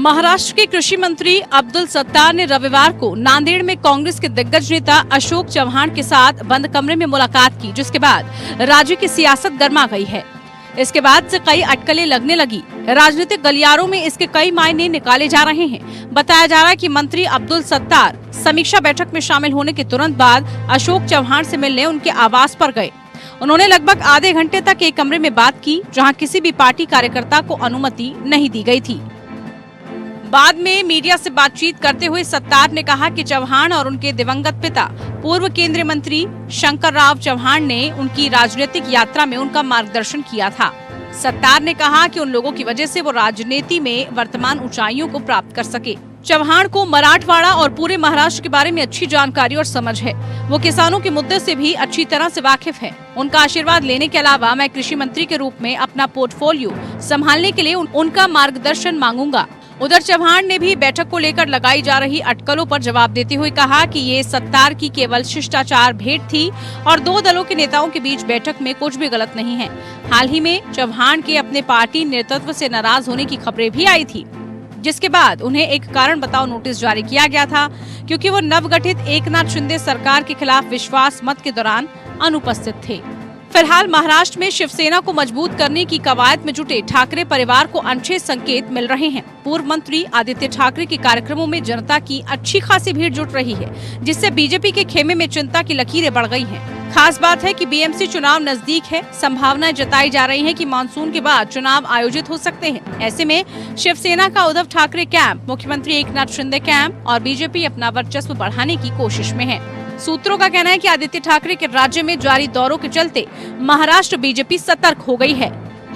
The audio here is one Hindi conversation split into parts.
महाराष्ट्र के कृषि मंत्री अब्दुल सत्तार ने रविवार को नांदेड़ में कांग्रेस के दिग्गज नेता अशोक चव्हाण के साथ बंद कमरे में मुलाकात की, जिसके बाद राज्य की सियासत गर्मा गई है। इसके बाद से कई अटकलें लगने लगी। राजनीतिक गलियारों में इसके कई मायने निकाले जा रहे हैं। बताया जा रहा है कि मंत्री अब्दुल सत्तार समीक्षा बैठक में शामिल होने के तुरंत बाद अशोक चव्हाण से मिलने उनके आवास पर गए। उन्होंने लगभग आधे घंटे तक एक कमरे में बात की, जहां किसी भी पार्टी कार्यकर्ता को अनुमति नहीं दी गई थी। बाद में मीडिया से बातचीत करते हुए सत्तार ने कहा कि चव्हाण और उनके दिवंगत पिता पूर्व केंद्रीय मंत्री शंकरराव चव्हाण ने उनकी राजनीतिक यात्रा में उनका मार्गदर्शन किया था। सत्तार ने कहा कि उन लोगों की वजह से वो राजनीति में वर्तमान ऊंचाइयों को प्राप्त कर सके। चव्हाण को मराठवाड़ा और पूरे महाराष्ट्र के बारे में अच्छी जानकारी और समझ है। वो किसानों के मुद्दे से भी अच्छी तरह से वाकिफ है। उनका आशीर्वाद लेने के अलावा मैं कृषि मंत्री के रूप में अपना पोर्टफोलियो संभालने के लिए उनका मार्गदर्शन मांगूंगा। उधर चव्हाण ने भी बैठक को लेकर लगाई जा रही अटकलों पर जवाब देते हुए कहा कि ये सत्तार की केवल शिष्टाचार भेंट थी और दो दलों के नेताओं के बीच बैठक में कुछ भी गलत नहीं है। हाल ही में चव्हाण के अपने पार्टी नेतृत्व से नाराज होने की खबरें भी आई थी, जिसके बाद उन्हें एक कारण बताओ नोटिस जारी किया गया था, क्योंकि वो नवगठित एकनाथ शिंदे सरकार के खिलाफ विश्वास मत के दौरान अनुपस्थित थे। फिलहाल महाराष्ट्र में शिवसेना को मजबूत करने की कवायद में जुटे ठाकरे परिवार को अच्छे संकेत मिल रहे हैं। पूर्व मंत्री आदित्य ठाकरे के कार्यक्रमों में जनता की अच्छी खासी भीड़ जुट रही है, जिससे बीजेपी के खेमे में चिंता की लकीरें बढ़ गई हैं। खास बात है कि बीएमसी चुनाव नजदीक है। संभावनाएं जताई जा रही है कि मानसून के बाद चुनाव आयोजित हो सकते हैं। ऐसे में शिवसेना का उद्धव ठाकरे कैंप, मुख्यमंत्री एकनाथ शिंदे कैंप और बीजेपी अपना वर्चस्व बढ़ाने की कोशिश में है। सूत्रों का कहना है कि आदित्य ठाकरे के राज्य में जारी दौरों के चलते महाराष्ट्र बीजेपी सतर्क हो गई है।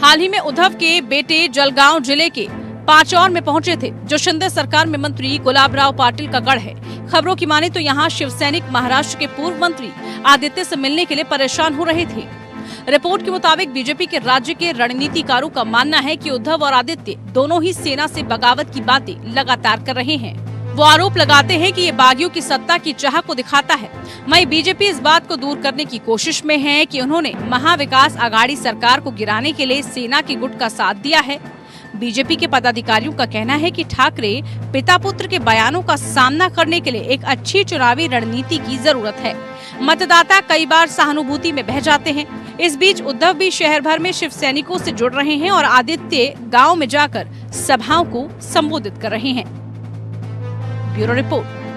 हाल ही में उद्धव के बेटे जलगांव जिले के पाचौर में पहुंचे थे, जो शिंदे सरकार में मंत्री गुलाबराव पाटिल का गढ़ है। खबरों की माने तो यहाँ शिवसैनिक महाराष्ट्र के पूर्व मंत्री आदित्य से मिलने के लिए परेशान हो रहे थे। रिपोर्ट के मुताबिक बीजेपी के राज्य के रणनीतिकारों का मानना है कि उद्धव और आदित्य दोनों ही सेना से बगावत की बातें लगातार कर रहे हैं। वो आरोप लगाते हैं कि ये बागियों की सत्ता की चाह को दिखाता है। वहीं बीजेपी इस बात को दूर करने की कोशिश में है कि उन्होंने महाविकास आघाड़ी सरकार को गिराने के लिए सेना के गुट का साथ दिया है। बीजेपी के पदाधिकारियों का कहना है कि ठाकरे पिता पुत्र के बयानों का सामना करने के लिए एक अच्छी चुनावी रणनीति की जरूरत है। मतदाता कई बार सहानुभूति में बह जाते हैं। इस बीच उद्धव भी शहर भर में शिव सैनिकों से जुड़ रहे हैं और आदित्य गाँव में जाकर सभाओं को संबोधित कर रहे हैं। Bureau report.